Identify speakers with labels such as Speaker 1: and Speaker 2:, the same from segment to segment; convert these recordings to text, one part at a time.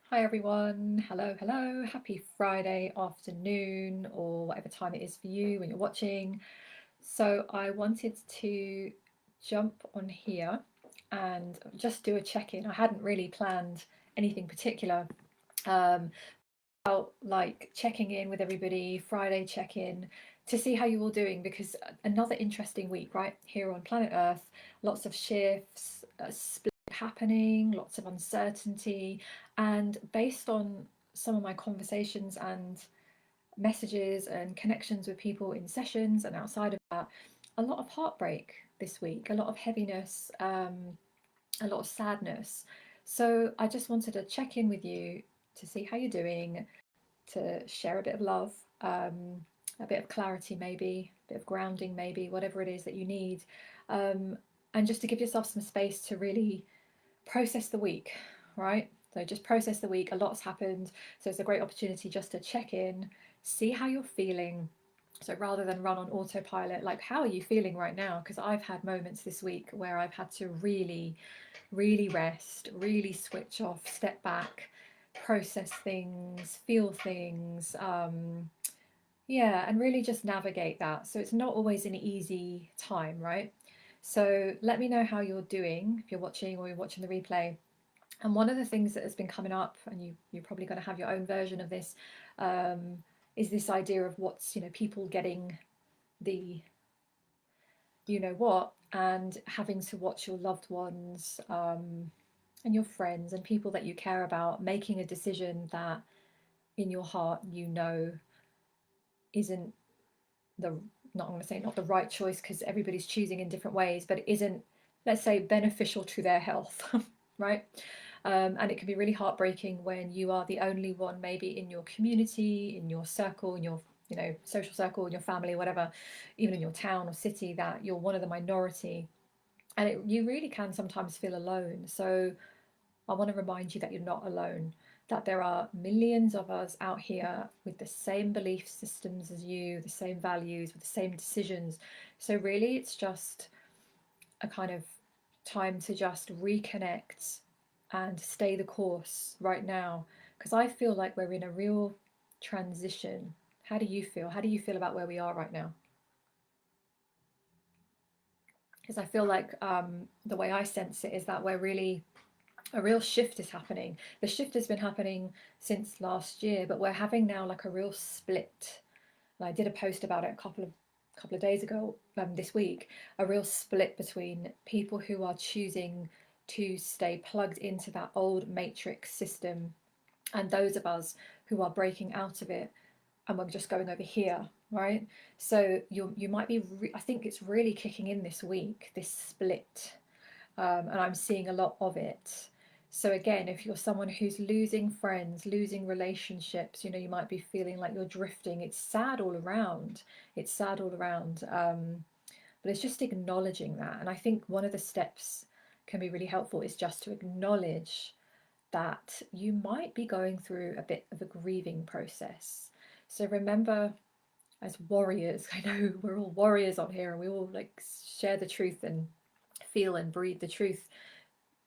Speaker 1: Hi everyone, hello, happy Friday afternoon or whatever time it is for you when you're watching. So I wanted to jump on here and just do a check-in. I hadn't really planned anything particular. Um, about like checking in with everybody, Friday check-in to see how you're all doing because another interesting week, right? Here on planet Earth, lots of shifts, split happening, lots of uncertainty, and based on some of my conversations and messages and connections with people in sessions and outside of that, a lot of heartbreak this week, a lot of heaviness, a lot of sadness. So I just wanted to check in with you to see how you're doing, to share a bit of love, a bit of clarity, maybe, a bit of grounding, maybe, whatever it is that you need. Um, and just to give yourself some space to really process the week, right? So just process the week. A lot's happened. So it's a great opportunity just to check in, see how you're feeling. So rather than run on autopilot, like how are you feeling right now? Because I've had moments this week where I've had to really rest, really switch off, step back, process things, feel things, yeah, and really just navigate that. So it's not always an easy time, right? So let me know how you're doing if you're watching or you're watching the replay. And one of the things that has been coming up, and you're probably going to have your own version of this, um, is this idea of what's, people getting the you know what, and having to watch your loved ones and your friends and people that you care about making a decision that in your heart isn't the not I'm going to say not the right choice because everybody's choosing in different ways, but it isn't, let's say, beneficial to their health, right? And it can be really heartbreaking when you are the only one, maybe in your community, in your circle, in your social circle, in your family, whatever, even in your town or city, that you're one of the minority, and you really can sometimes feel alone. So I want to remind you that you're not alone, that there are millions of us out here with the same belief systems as you, the same values, with the same decisions. So, really, it's just a kind of time to just reconnect and stay the course right now. Because I feel like we're in a real transition. How do you feel? How do you feel about where we are right now? Because I feel like the way I sense it is that we're really a real shift is happening. The shift has been happening since last year, but we're having now like a real split. And I did a post about it a couple of days ago, this week, a real split between people who are choosing to stay plugged into that old matrix system and those of us who are breaking out of it and we're just going over here, right? So you might be I think it's really kicking in this week, this split, and I'm seeing a lot of it. So again, if you're someone who's losing friends, losing relationships, you might be feeling like you're drifting. It's sad all around. It's sad all around. But it's just acknowledging that. And I think one of the steps can be really helpful is just to acknowledge that you might be going through a bit of a grieving process. So remember, as warriors, I know we're all warriors on here and we all like share the truth and feel and breathe the truth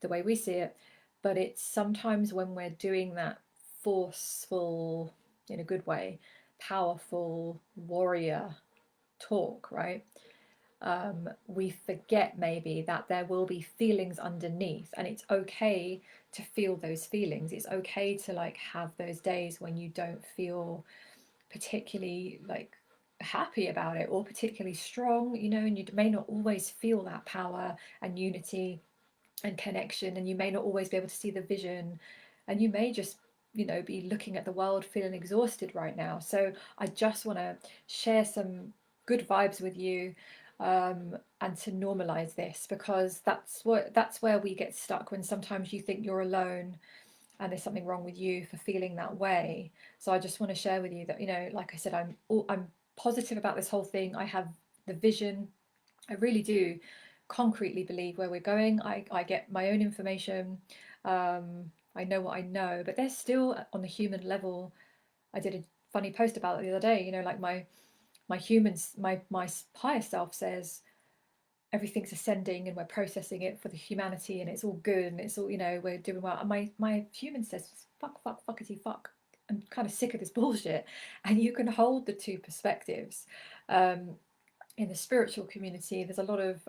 Speaker 1: the way we see it. But it's sometimes when we're doing that forceful, in a good way, powerful warrior talk, right? We forget maybe that there will be feelings underneath, and it's okay to feel those feelings. It's okay to like have those days when you don't feel particularly like happy about it or particularly strong, and you may not always feel that power and unity and connection, and you may not always be able to see the vision, and you may just be looking at the world feeling exhausted right now. So I just want to share some good vibes with you, and to normalize this, because that's where we get stuck, when sometimes you think you're alone and there's something wrong with you for feeling that way. So I just want to share with you that, like I said, I'm positive about this whole thing. I have the vision. I really do concretely believe where we're going. I get my own information. I know what I know, but there's still, on the human level, I did a funny post about it the other day, like my humans, my higher self says, everything's ascending and we're processing it for the humanity and it's all good and it's all, you know, we're doing well. And my human says, fuck, fuck, fuckity fuck. I'm kind of sick of this bullshit. And you can hold the two perspectives. In the spiritual community, there's a lot of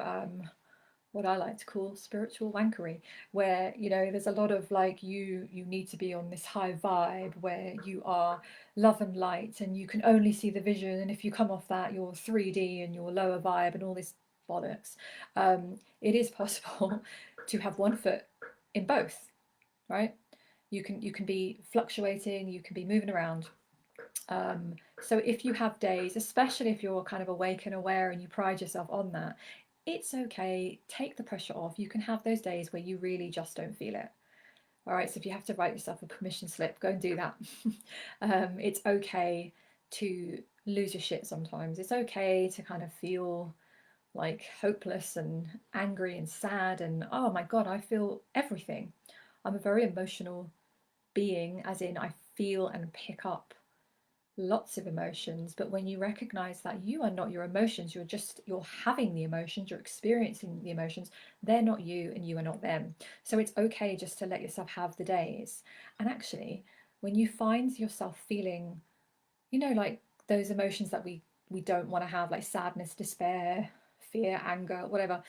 Speaker 1: what I like to call spiritual wankery, where, you know, there's a lot of like, you need to be on this high vibe where you are love and light and you can only see the vision, and if you come off that, you're 3D and you're lower vibe and all this bollocks. It is possible to have one foot in both, right? You can be fluctuating, you can be moving around. So if you have days, especially if you're kind of awake and aware and you pride yourself on that, it's okay. Take the pressure off. You can have those days where you really just don't feel it. All right. So if you have to write yourself a permission slip, go and do that. It's okay to lose your shit sometimes. It's okay to kind of feel like hopeless and angry and sad and oh my God, I feel everything. I'm a very emotional being, as in I feel and pick up lots of emotions. But when you recognize that you are not your emotions, you're having the emotions, you're experiencing the emotions, they're not you and you are not them. So it's okay just to let yourself have the days. And actually, when you find yourself feeling, you know, like those emotions that we don't want to have, like sadness, despair, fear, anger, whatever,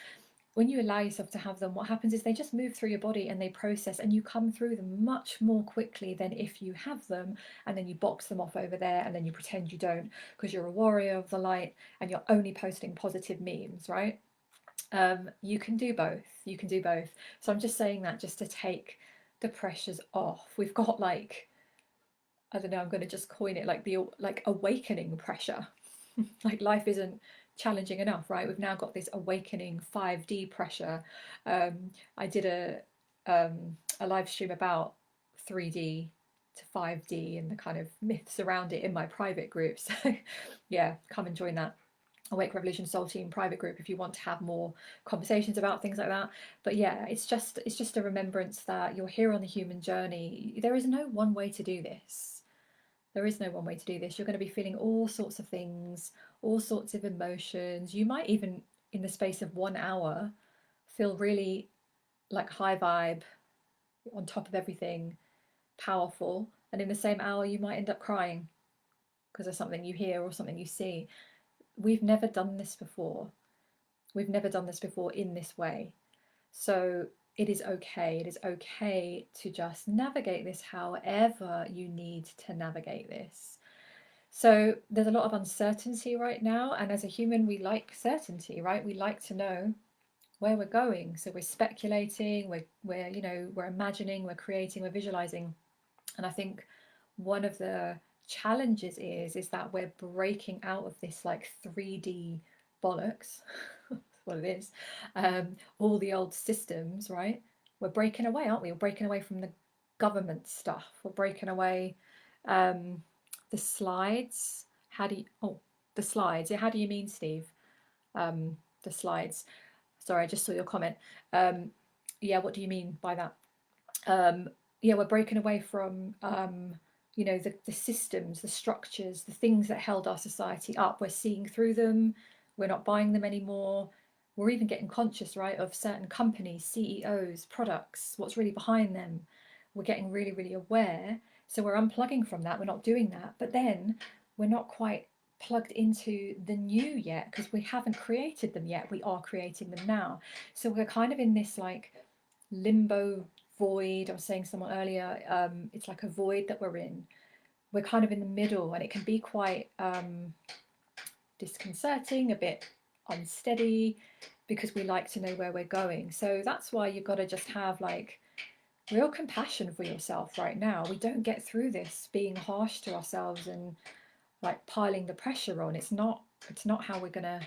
Speaker 1: when you allow yourself to have them, what happens is they just move through your body and they process, and you come through them much more quickly than if you have them and then you box them off over there and then you pretend you don't because you're a warrior of the light and you're only posting positive memes, right? You can do both. You can do both. So I'm just saying that just to take the pressures off. We've got like, I don't know, I'm going to just coin it like the like awakening pressure. Like life isn't challenging enough, right? We've now got this awakening 5D pressure. I did a live stream about 3D to 5D and the kind of myths around it in my private group. So yeah, come and join that Awake Revolution Soul Team private group if you want to have more conversations about things like that. But yeah, it's just a remembrance that you're here on the human journey. There is no one way to do this. There is no one way to do this. You're going to be feeling all sorts of things, all sorts of emotions. You might even, in the space of 1 hour, feel really like high vibe, on top of everything, powerful. And in the same hour, you might end up crying because of something you hear or something you see. We've never done this before. We've never done this before in this way. So it is okay. It is okay to just navigate this however you need to navigate this. So there's a lot of uncertainty right now. And as a human, we like certainty, right? We like to know where we're going. So we're speculating, we're you know, we're imagining, we're creating, we're visualizing. And I think one of the challenges is that we're breaking out of this like 3D bollocks. That's what it is. All the old systems, right? We're breaking away, aren't we? We're breaking away from the government stuff. We're breaking away the slides. How do you, oh, the slides. Yeah, how do you mean, Steve? The slides. Sorry, I just saw your comment. Yeah, what do you mean by that? Yeah, we're breaking away from you know, the systems, the structures, the things that held our society up. We're seeing through them. We're not buying them anymore. We're even getting conscious, right, of certain companies, CEOs, products, what's really behind them. We're getting really, really aware. So we're unplugging from that. We're not doing that. But then we're not quite plugged into the new yet because we haven't created them yet. We are creating them now. So we're kind of in this like limbo void. I was saying to someone earlier, it's like a void that we're in. We're kind of in the middle, and it can be quite disconcerting, a bit unsteady, because we like to know where we're going. So that's why you've got to just have like real compassion for yourself right now. We don't get through this being harsh to ourselves and like piling the pressure on. It's not how we're going to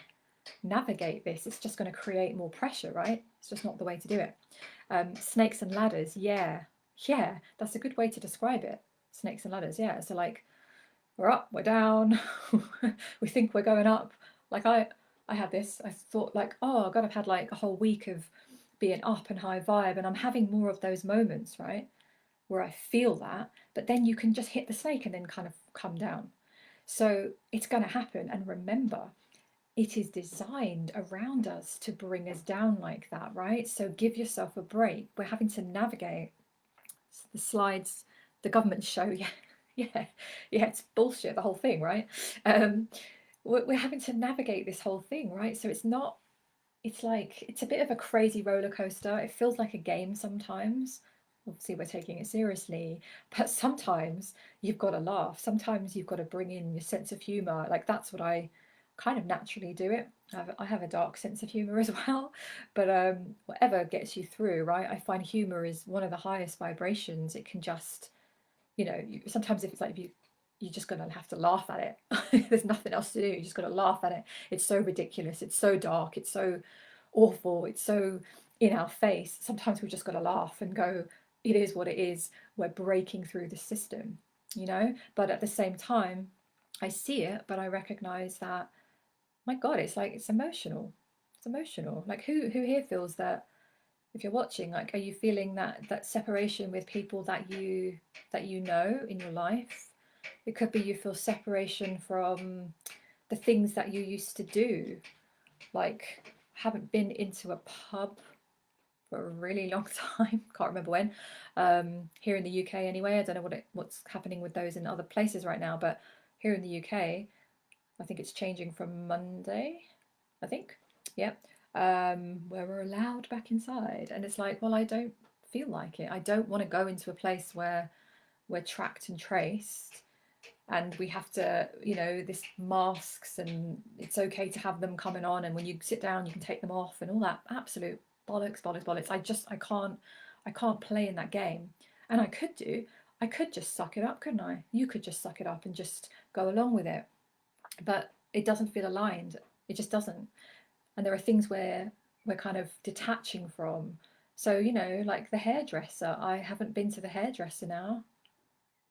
Speaker 1: navigate this. It's just going to create more pressure, right? It's just not the way to do it. Snakes and ladders, yeah, that's a good way to describe it. Snakes and ladders, yeah. So like we're up, we're down, we think we're going up. Like I had this. I thought like, oh God, I've had like a whole week of being up and high vibe, and I'm having more of those moments, right, where I feel that. But then you can just hit the snake and then kind of come down. So it's going to happen. And remember, it is designed around us to bring us down like that, right? So give yourself a break. We're having to navigate the slides the government show. Yeah, yeah, yeah, it's bullshit, the whole thing, right? um we're having to navigate this whole thing, right? So it's not, it's like, it's a bit of a crazy roller coaster. It feels like a game sometimes. Obviously, we're taking it seriously, but sometimes you've got to laugh. Sometimes you've got to bring in your sense of humor. Like, that's what I kind of naturally do it. I have a dark sense of humor as well, but whatever gets you through, right? I find humor is one of the highest vibrations. It can just, sometimes if it's like, if you're just gonna have to laugh at it. There's nothing else to do. You just gotta laugh at it. It's so ridiculous. It's so dark. It's so awful. It's so in our face. Sometimes we've just got to laugh and go, it is what it is. We're breaking through the system, But at the same time, I see it, but I recognize that, my God, it's like, it's emotional. It's emotional. Like, who here feels that? If you're watching, like, are you feeling that separation with people that you know in your life? It could be you feel separation from the things that you used to do. Like, haven't been into a pub for a really long time. Can't remember when. Here in the UK, anyway. I don't know what's happening with those in other places right now, but here in the UK, I think it's changing from Monday. I think, yeah, where we're allowed back inside, and it's like, well, I don't feel like it. I don't want to go into a place where we're tracked and traced, and we have to, this masks, and it's okay to have them coming on, and when you sit down you can take them off and all that absolute bollocks, bollocks, bollocks. I can't play in that game. And I could just suck it up, couldn't I? You could just suck it up and just go along with it, but it doesn't feel aligned. It just doesn't. And there are things where we're kind of detaching from. So, like the hairdresser, I haven't been to the hairdresser now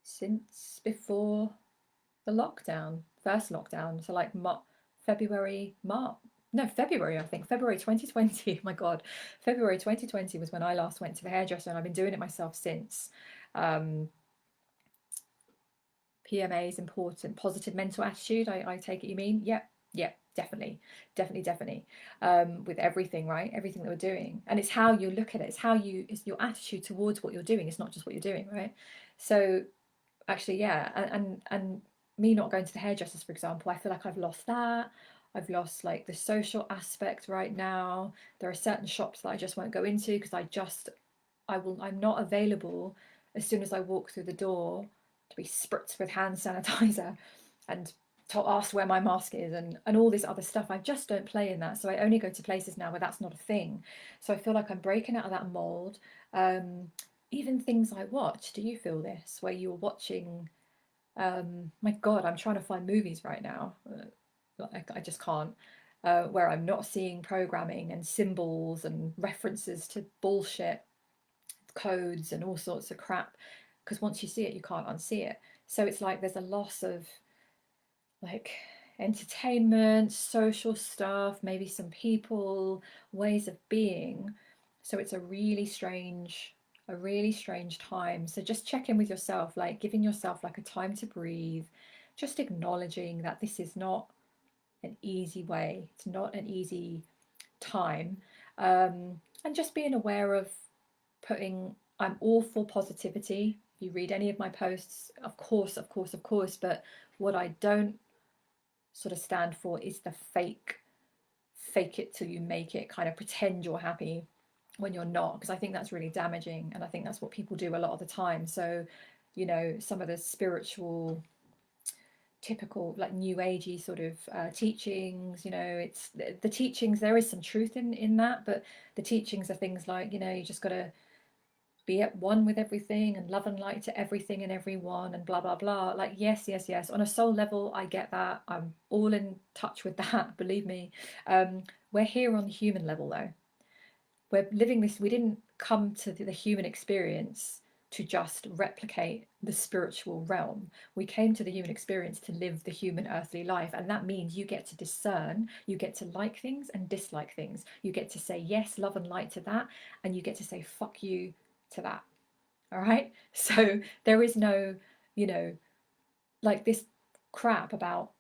Speaker 1: since before the lockdown, first lockdown. So like February, March. No, February, I think. February 2020. My God. February 2020 was when I last went to the hairdresser, and I've been doing it myself since. Um, PMA is important. Positive mental attitude, I take it you mean? Yep, yep, definitely, definitely, definitely. With everything, right? Everything that we're doing. And it's how you look at it. It's your attitude towards what you're doing. It's not just what you're doing, right? So actually, yeah, and me not going to the hairdressers, for example, I feel like I've lost that. I've lost like the social aspect right now. There are certain shops that I just won't go into because I'm not available as soon as I walk through the door to be spritzed with hand sanitizer and asked where my mask is, and all this other stuff. I just don't play in that. So I only go to places now where that's not a thing. So I feel like I'm breaking out of that mold. Even things I watch, do you feel this? Where you're watching, my God, I'm trying to find movies right now. I just can't. Where I'm not seeing programming and symbols and references to bullshit codes and all sorts of crap, because once you see it you can't unsee it. So it's like there's a loss of like entertainment, social stuff, maybe some people, ways of being. So it's a really strange time. So just check in with yourself, like giving yourself like a time to breathe, just acknowledging that this is not an easy way, it's not an easy time, and just being aware of putting, I'm all for positivity. If you read any of my posts, of course, of course, of course, but what I don't sort of stand for is the fake it till you make it, kind of pretend you're happy when you're not, because I think that's really damaging, and I think that's what people do a lot of the time. So, some of the spiritual, typical like new agey sort of teachings, it's the teachings, there is some truth in that, but the teachings are things like, you just got to be at one with everything and love and light to everything and everyone and blah blah blah. Like, yes, yes, yes, on a soul level I get that, I'm all in touch with that, believe me. We're here on the human level though. We're living this, we didn't come to the human experience to just replicate the spiritual realm. We came to the human experience to live the human earthly life, and that means you get to discern, you get to like things and dislike things, you get to say yes, love and light to that, and you get to say fuck you to that. All right. So there is no, you know like this crap about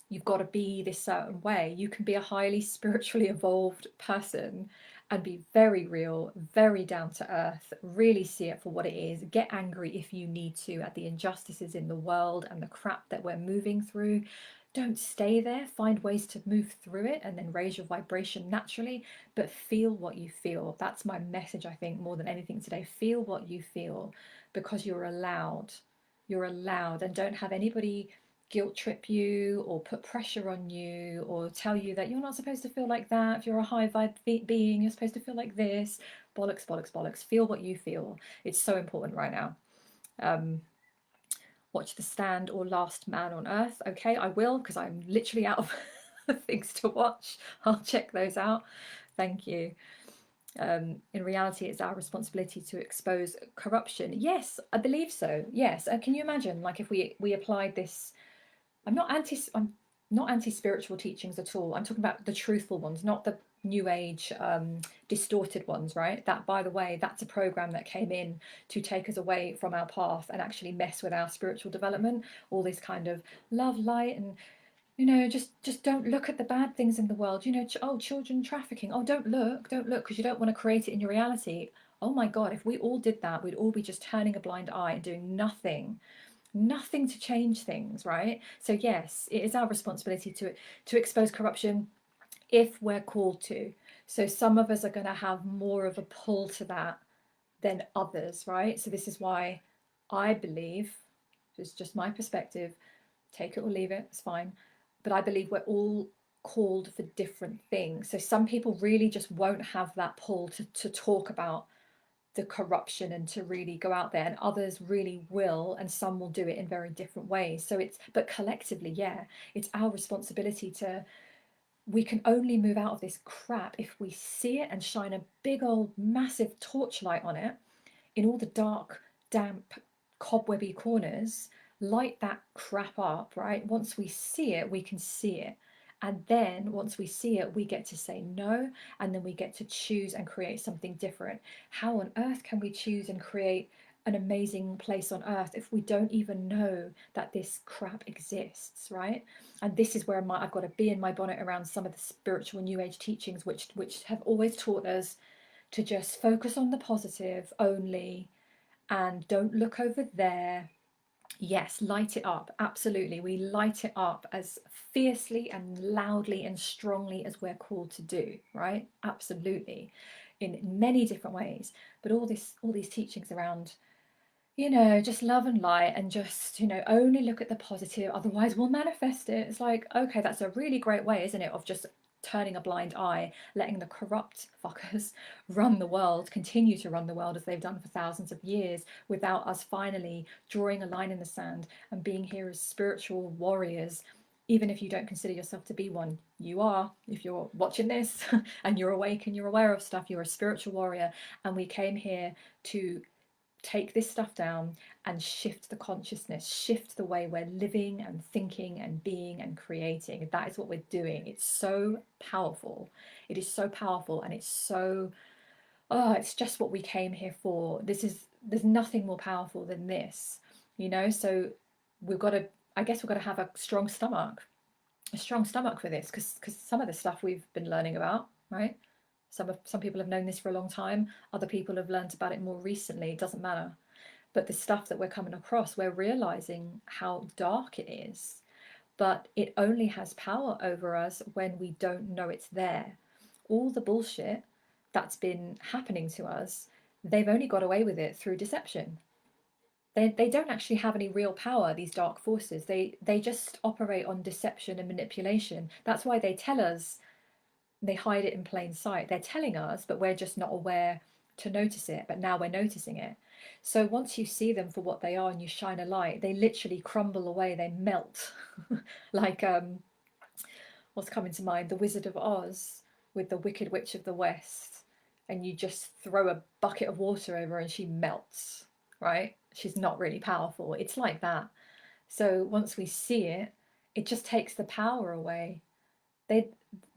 Speaker 1: you've got to be this certain way. You can be a highly spiritually evolved person and be very real, very down to earth, really see it for what it is, get angry if you need to at the injustices in the world and the crap that we're moving through. Don't stay there, find ways to move through it and then raise your vibration naturally, but feel what you feel. That's my message, I think, more than anything today. Feel what you feel, because you're allowed. You're allowed, and don't have anybody guilt trip you or put pressure on you or tell you that you're not supposed to feel like that. If you're a high vibe being, you're supposed to feel like this. Bollocks, bollocks, bollocks. Feel what you feel. It's so important right now. Watch The Stand or Last Man on Earth. Okay, I will, because I'm literally out of things to watch. I'll check those out. Thank you. In reality, it's our responsibility to expose corruption. Yes, I believe so. Yes. Can you imagine, like, if we applied this? I'm not anti spiritual teachings at all. I'm talking about the truthful ones, not the new age distorted ones, right? That, by the way, that's a program that came in to take us away from our path and actually mess with our spiritual development. All this kind of love, light, and just don't look at the bad things in the world. Children trafficking. Oh, don't look, because you don't want to create it in your reality. Oh my God, if we all did that, we'd all be just turning a blind eye and doing nothing to change things, right? So yes, it is our responsibility to expose corruption if we're called to. So some of us are going to have more of a pull to that than others, right? So this is why I believe, it's just my perspective, take it or leave it, it's fine, but I believe we're all called for different things. So some people really just won't have that pull to talk about the corruption and to really go out there, and others really will, and some will do it in very different ways. But collectively, yeah, it's our responsibility to, we can only move out of this crap if we see it and shine a big old massive torchlight on it in all the dark, damp, cobwebby corners. Light that crap up, right? Once we see it, we can see it. And then once we see it, we get to say no, and then we get to choose and create something different. How on earth can we choose and create an amazing place on earth if we don't even know that this crap exists, right? And this is where I've got to be in my bonnet around some of the spiritual new age teachings, which have always taught us to just focus on the positive only and don't look over there. Yes, light it up. Absolutely. We light it up as fiercely and loudly and strongly as we're called to do, right? Absolutely. In many different ways. But all these teachings around, just love and light, and just, only look at the positive, otherwise we'll manifest it. It's like, okay, that's a really great way, isn't it, of just turning a blind eye, letting the corrupt fuckers run the world, continue to run the world as they've done for thousands of years, without us finally drawing a line in the sand and being here as spiritual warriors. Even if you don't consider yourself to be one, you are. If you're watching this and you're awake and you're aware of stuff, you're a spiritual warrior. And we came here to take this stuff down and shift the consciousness, shift the way we're living and thinking and being and creating. That is what we're doing. It's so powerful. It is so powerful, and it's just what we came here for. There's nothing more powerful than this, so I guess we've got to have a strong stomach for this, because some of the stuff we've been learning about, right? Some people have known this for a long time. Other people have learned about it more recently. It doesn't matter. But the stuff that we're coming across, we're realizing how dark it is. But it only has power over us when we don't know it's there. All the bullshit that's been happening to us, they've only got away with it through deception. They don't actually have any real power, these dark forces. They just operate on deception and manipulation. That's why they tell us, they hide it in plain sight. They're telling us, but we're just not aware to notice it. But now we're noticing it. So once you see them for what they are and you shine a light, they literally crumble away. They melt. Like what's coming to mind? The Wizard of Oz with the Wicked Witch of the West. And you just throw a bucket of water over her and she melts, right? She's not really powerful. It's like that. So once we see it, it just takes the power away.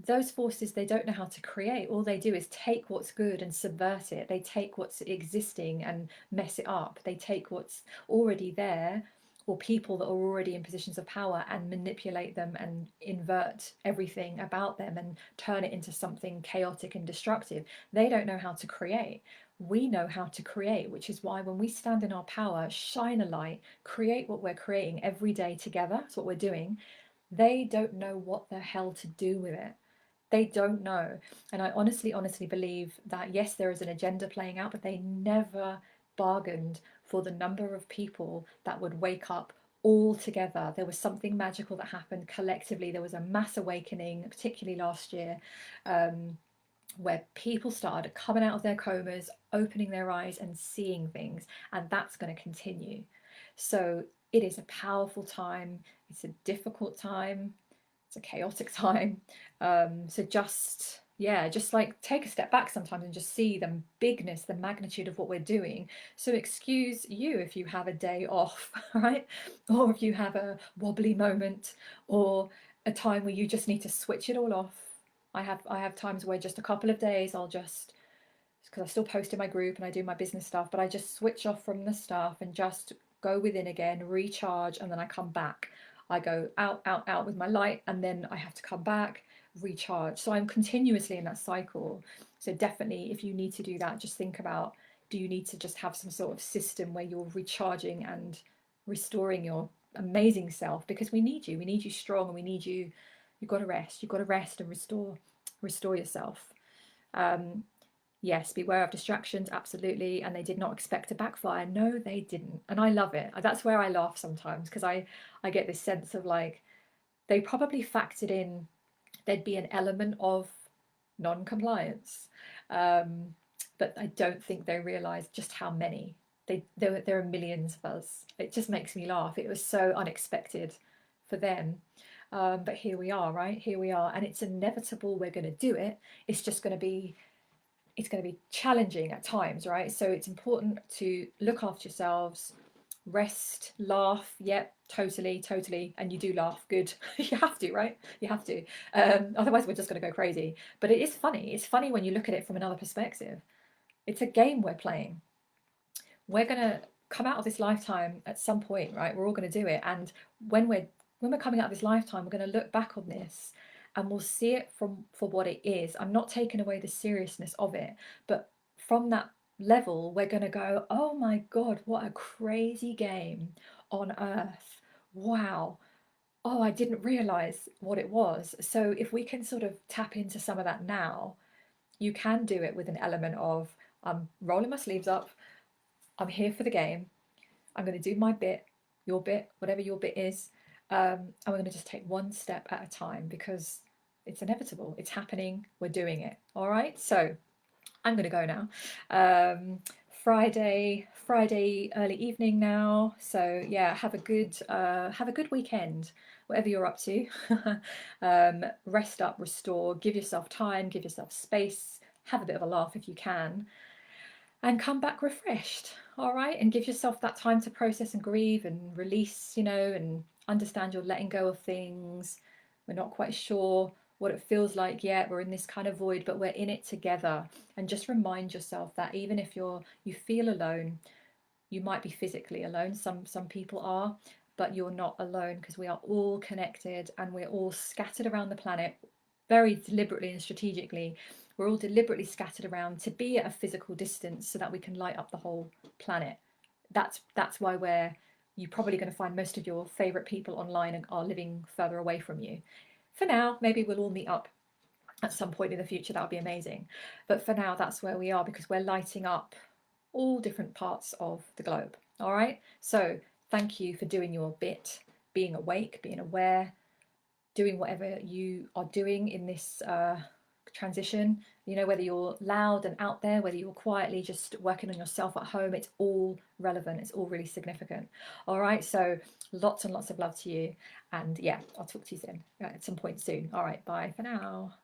Speaker 1: Those forces, they don't know how to create. All they do is take what's good and subvert it. They take what's existing and mess it up. They take what's already there, for people that are already in positions of power and manipulate them and invert everything about them and turn it into something chaotic and destructive. They don't know how to create. We know how to create, which is why when we stand in our power, shine a light, create what we're creating every day together, that's what we're doing, they don't know what the hell to do with it. They don't know. And I honestly, honestly believe that yes, there is an agenda playing out, but they never bargained for the number of people that would wake up all together. There was something magical that happened collectively. There was a mass awakening, particularly last year, where people started coming out of their comas, opening their eyes and seeing things. And that's going to continue. So it is a powerful time. It's a difficult time. It's a chaotic time. So just, yeah, just like take a step back sometimes and just see the bigness, the magnitude of what we're doing. So excuse you if you have a day off, right? Or if you have a wobbly moment or a time where you just need to switch it all off. I have times where just a couple of days I'll just, because I still post in my group and I do my business stuff, but I just switch off from the stuff and just go within again, recharge, and then I come back. I go out, out, out with my light, and then I have to come back, recharge. So I'm continuously in that cycle. So definitely, if you need to do that, just think about, do you need to just have some sort of system where you're recharging and restoring your amazing self? Because we need you. We need you strong, and we need you. You've got to rest. You've got to rest and restore yourself. Yes, beware of distractions, absolutely. And they did not expect to backfire. No, they didn't. And I love it. That's where I laugh sometimes because I get this sense of like they probably factored in there'd be an element of non-compliance. But I don't think they realised just how many. There are millions of us. It just makes me laugh. It was so unexpected for them. But here we are, right? Here we are. And it's inevitable we're going to do it. It's going to be challenging at times, right? So it's important to look after yourselves, rest, laugh. Yep, totally, totally. And you do laugh, good. You have to, right? You have to. Otherwise, we're just going to go crazy. But it is funny. It's funny when you look at it from another perspective. It's a game we're playing. We're going to come out of this lifetime at some point, right? We're all going to do it. And when we're coming out of this lifetime, we're going to look back on this and we'll see it for what it is. I'm not taking away the seriousness of it, but from that level, we're going to go, oh my God, what a crazy game on Earth. Wow. Oh, I didn't realize what it was. So if we can sort of tap into some of that now, you can do it with an element of I'm rolling my sleeves up. I'm here for the game. I'm going to do my bit, your bit, whatever your bit is. And we're going to just take one step at a time because it's inevitable. It's happening. We're doing it. All right. So I'm going to go now. Friday early evening now. So yeah, have a good weekend, whatever you're up to. Rest up, restore, give yourself time, give yourself space, have a bit of a laugh if you can, and come back refreshed. All right, and give yourself that time to process and grieve and release, and understand you're letting go of things. We're not quite sure what it feels like yet. We're in this kind of void, but we're in it together. And just remind yourself that even if you feel alone, you might be physically alone. Some people are, but you're not alone because we are all connected and we're all scattered around the planet very deliberately and strategically. We're all deliberately scattered around to be at a physical distance so that we can light up the whole planet. That's why you're probably going to find most of your favourite people online and are living further away from you. For now, maybe we'll all meet up at some point in the future. That would be amazing. But for now, that's where we are because we're lighting up all different parts of the globe. All right. So thank you for doing your bit, being awake, being aware, doing whatever you are doing in this transition. Whether you're loud and out there, whether you're quietly just working on yourself at home, it's all relevant. It's all really significant. All right. So lots and lots of love to you. And yeah, I'll talk to you soon at some point soon. All right. Bye for now.